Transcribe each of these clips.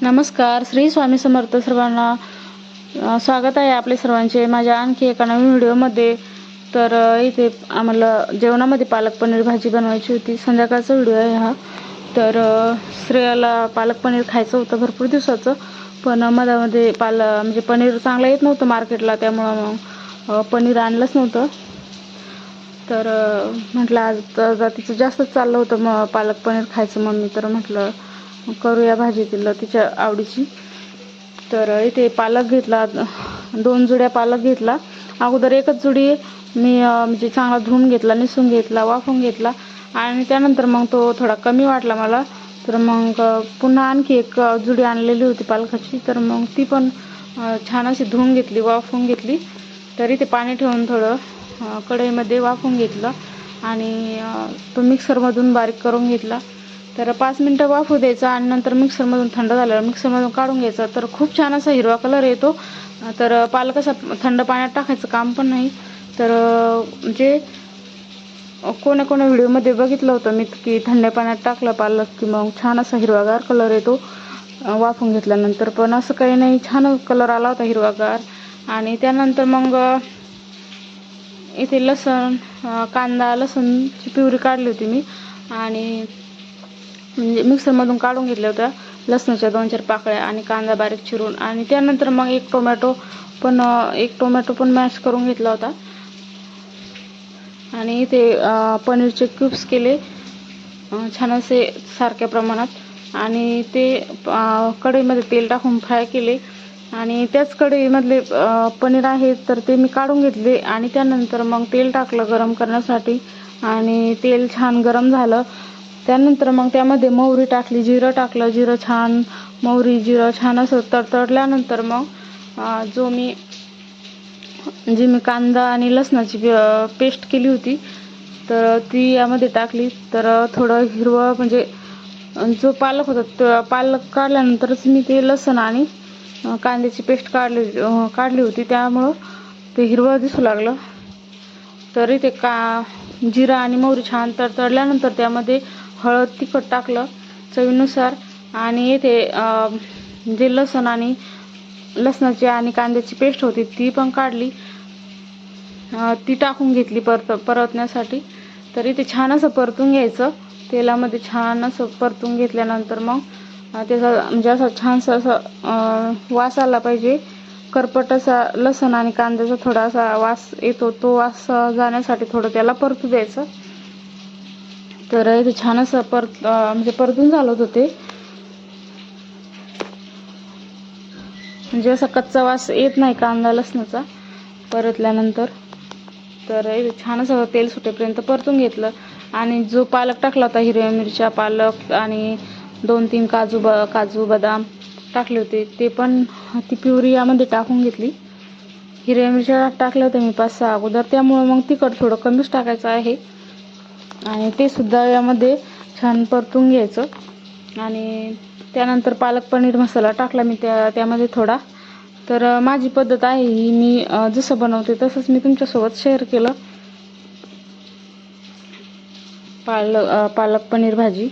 नमस्कार, श्री स्वामी समर्थ सर्वांना. स्वागत आहे आपले सर्वांचे माझ्या आणखी एका नवीन व्हिडिओमध्ये. तर इथे आम्हाला जेवणामध्ये पालक पनीर भाजी बनवायची होती. संध्याकाळचा व्हिडिओ आहे हा. तर श्रेयाला पालक पनीर खायचं होतं भरपूर दिवसाचं, पण मधामध्ये म्हणजे पनीर चांगलं येत नव्हतं मार्केटला, त्यामुळं मग पनीर आणलंच नव्हतं. तर म्हटलं आज तिचं जास्तच चाललं होतं मग पालक पनीर खायचं मम्मी, तर म्हटलं करूया भाजी तिच्या आवडीची. तर इथे पालक घेतला, 2 जुड्या पालक घेतला. अगोदर एकच जुडी मी म्हणजे चांगला धुवून घेतला, निसून घेतला, वाफवून घेतला आणि त्यानंतर मग तो थोडा कमी वाटला मला. तर मग पुन्हा आणखी एक जुडी आणलेली होती पालकाची, तर मग ती पण छान अशी धुवून घेतली, वाफवून घेतली. तरी ते पाणी ठेवून थोडं कढईमध्ये वाफवून घेतलं आणि तो मिक्सरमधून बारीक करून घेतला. तर 5 मिनटं वाफू द्यायचा आणि नंतर मिक्सरमधून थंड झाल्यावर मिक्सरमधून काढून घ्यायचा. तर खूप छान असा हिरवा कलर येतो. तर पालक असा थंड पाण्यात टाकायचं काम पण नाही. तर म्हणजे कोणा व्हिडिओमध्ये बघितलं होतं मी की थंड पाण्यात टाकलं पालक की मग छान असा हिरवागार कलर येतो वाफवून घेतल्यानंतर. पण असं काही नाही, छान कलर आला होता हिरवागार. आणि त्यानंतर मग इथे लसूण, कांदा, लसूणची प्युरी काढली होती मी आणि म्हणजे मिक्सरमधून काढून घेतल्या होत्या लसणाच्या 2-4 पाकळ्या आणि कांदा बारीक चिरून. आणि त्यानंतर मग एक टोमॅटो पण मॅश करून घेतला होता. आणि इथे पनीरचे क्यूब्स केले छान असे सारख्या प्रमाणात आणि ते कढईमध्ये तेल टाकून फ्राय केले. आणि त्याच कढईमधले पनीर आहे तर ते मी काढून घेतले आणि त्यानंतर मग तेल टाकलं गरम करण्यासाठी आणि तेल छान गरम झालं. त्यानंतर मग त्यामध्ये मोहरी टाकली, जिरं टाकलं. जिरं छान असं तडतडल्यानंतर मग जी मी कांदा आणि लसणाची पेस्ट केली होती तर ती यामध्ये टाकली. तर थोडं हिरवं म्हणजे जो पालक होता तो पालक काढल्यानंतरच मी ते लसण आणि कांद्याची पेस्ट काढली होती, त्यामुळं ते हिरवं दिसू लागलं. तरी ते जिरं आणि मोहरी छान तडतडल्यानंतर त्यामध्ये हळद, तिखट टाकलं चवीनुसार. आणि येथे जे लसणाची आणि कांद्याची पेस्ट होती ती पण काढली, ती टाकून घेतली परतण्यासाठी. तरी ते छान असं परतून घ्यायचं तेलामध्ये. छान असं परतून घेतल्यानंतर मग त्याचा म्हणजे असं छानसा असं वास आला पाहिजे, करपट असा लसण आणि कांद्याचा थोडासा वास येतो, तो वास जाण्यासाठी थोडं त्याला परतू द्यायचं. तर इथे छान असं म्हणजे परतून झालं होतं ते, म्हणजे असा कच्चा वास येत नाही कांदा लसणाचा परतल्यानंतर. तर इथे छान असं तेल सुटेपर्यंत परतून घेतलं. आणि जो पालक टाकला होता, हिरव्या मिरच्या, पालक आणि 2-3 काजू बदाम टाकले होते, ते पण ती प्युरी यामध्ये टाकून घेतली. हिरव्या मिरच्या टाकल्या होत्या मी 5-6 अगोदर, त्यामुळं मग तिखट थोडं कमीच टाकायचं आहे. आणि ते सुद्धा यामध्ये छान परतून घ्यायचं. आणि त्यानंतर पालक पनीर मसाला टाकला मी त्यामध्ये थोडा. तर माझी पद्धत आहे ही, मी जसं बनवते तसंच मी तुमच्यासोबत शेअर केलं पालक पनीर भाजी.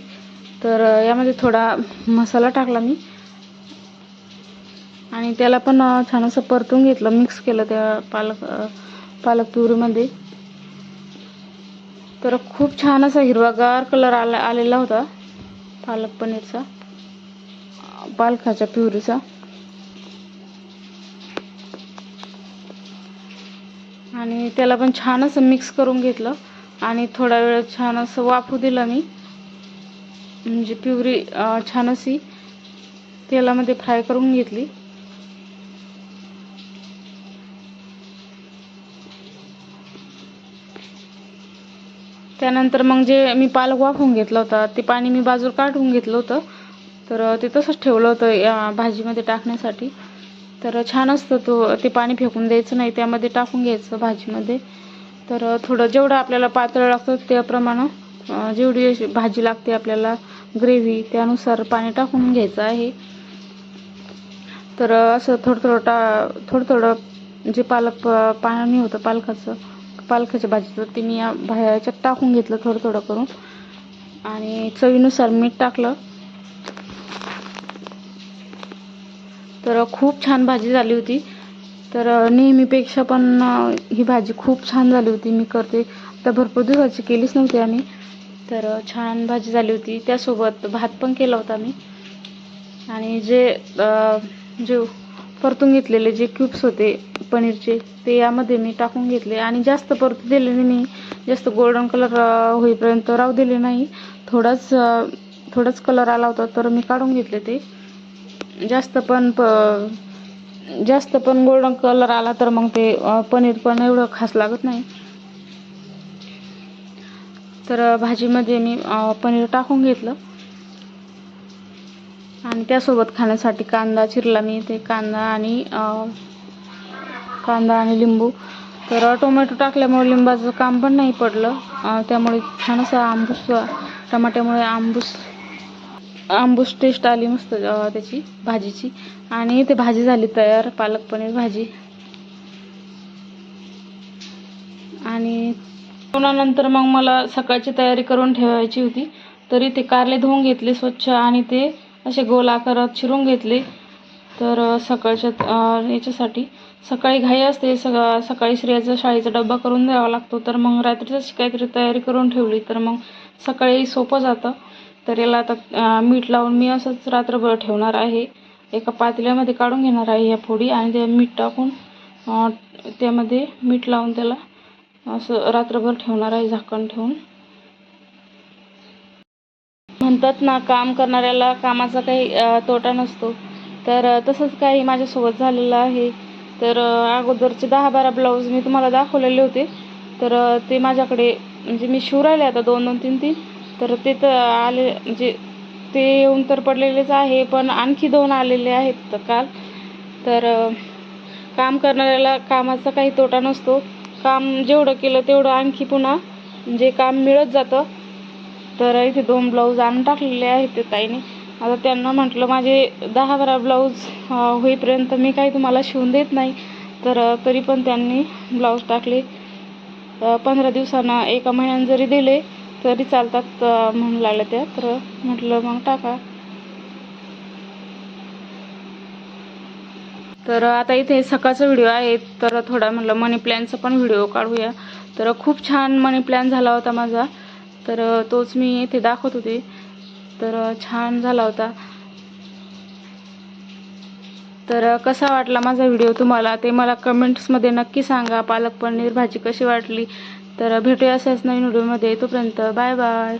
तर यामध्ये थोडा मसाला टाकला मी आणि त्याला पण छान असं परतून घेतलं, मिक्स केलं त्या पालक प्युरीमध्ये. तर खूप छान असा हिरवागार कलर आलेला होता पालकाच्या प्युरीचा. आणि त्याला पण छान असं मिक्स करून घेतलं आणि थोडा वेळ छान असं वाफू दिलं मी, म्हणजे प्युरी छान अशी तेलामध्ये फ्राय करून घेतली. त्यानंतर मग जे मी पालक वाफवून घेतला होता ते पाणी मी बाजूला काढून घेतलं होतं, तर ते तसंच ठेवलं होतं या भाजीमध्ये टाकण्यासाठी. तर छान असतं ते पाणी फेकून द्यायचं नाही, त्यामध्ये टाकून घ्यायचं भाजीमध्ये. तर थोडं जेवढं आपल्याला पातळ लागतं त्याप्रमाणे जेवढी भाजी लागते आपल्याला ग्रेव्ही त्यानुसार पाणी टाकून घ्यायचं आहे. तर असं थोडं थोडं जे पाणी होतं पालकाच्या भाजीचं ते मी या ह्याच्यात टाकून घेतलं थोडं थोडं करून. आणि चवीनुसार मीठ टाकलं तर खूप छान भाजी झाली होती. तर नेहमीपेक्षा पण ही भाजी खूप छान झाली होती. मी करते तर भरपूर दिवसाची केलीच नव्हती आम्ही. तर छान भाजी झाली होती. त्यासोबत भात पण केला होता मी. आणि जे परतून घेतलेले जे क्यूब्स होते पनीरचे ते यामध्ये मी टाकून घेतले. आणि जास्त परतू दिले नाही मी, जास्त गोल्डन कलर होईपर्यंत राहू दिले नाही. थोडाच कलर आला होता तर मी काढून घेतले ते. जास्त पण गोल्डन कलर आला तर मग ते पनीर पण एवढं खास लागत नाही. तर भाजीमध्ये मी पनीर टाकून घेतलं. आणि त्यासोबत खाण्यासाठी कांदा चिरला मी. ते कांदा आणि लिंबू. तर टोमॅटो टाकल्यामुळे लिंबाचं काम पण नाही पडलं. त्यामुळे छान असं आंबूस, टमाट्यामुळे आंबूस टेस्ट आली मस्त त्याची भाजीची. आणि ते भाजी झाली तयार, पालक पनीर भाजी. आणि जेवणानंतर मग मला सकाळची तयारी करून ठेवायची होती. तरी ते कारले धुवून घेतले स्वच्छ आणि ते असे गोल आकारात चिरून घेतले. तर सकाळच्या याच्यासाठी सकाळी घाई असते, सकाळी श्रेयाचा शाळेचा डब्बा करून द्यावा लागतो. तर मग रात्रीच काहीतरी तयारी करून ठेवली तर मग सकाळी सोपं जातं. तर याला आता मीठ लावून मी असंच रात्रभर ठेवणार आहे. एका पातेल्यामध्ये काढून घेणार आहे या फोडी आणि ते मीठ टाकून त्यामध्ये मीठ लावून त्याला असं रात्रभर ठेवणार आहे झाकण ठेवून. म्हणतात ना, काम करणाऱ्याला कामाचा काही तोटा नसतो. तर तसंच काही माझ्यासोबत झालेलं आहे. तर अगोदरचे 10-12 ब्लाऊज मी तुम्हाला दाखवलेले होते. तर ते माझ्याकडे म्हणजे मी शिवून राहिले आता 2-2, 3-3. तर ते तर आले, म्हणजे ते येऊन तर पडलेलेच आहे, पण आणखी 2 आलेले आहेत काल. तर काम करणाऱ्याला कामाचा काही तोटा नसतो. काम जेवढं केलं तेवढं आणखी पुन्हा म्हणजे काम मिळत जातं. तर इथे 2 ब्लाऊज आणून टाकलेले आहेत ते ताईने. आता त्यांना म्हटलं माझे 10-12 ब्लाऊज होईपर्यंत मी काही तुम्हाला शिवून देत नाही. तर तरी पण त्यांनी ब्लाऊज टाकले. 15 दिवसांना 1 महिन्यानं जरी दिले तरी चालतात म्हणून लागल्या त्या. तर म्हटलं मग टाका. तर आता इथे सकाळचा व्हिडिओ आहे. तर थोडा म्हटलं मनी प्लॅनचा पण व्हिडिओ काढूया. तर खूप छान मनी प्लॅन झाला होता माझा. तर तोच मी इथे दाखवत होते. तर छान झाला होता. तर कसा वाटला माझा व्हिडिओ तुम्हाला ते मला कमेंट्समध्ये नक्की सांगा. पालक पनीर भाजी कशी वाटली. तर भेटूया अशाच नवीन व्हिडिओमध्ये. तोपर्यंत बाय बाय.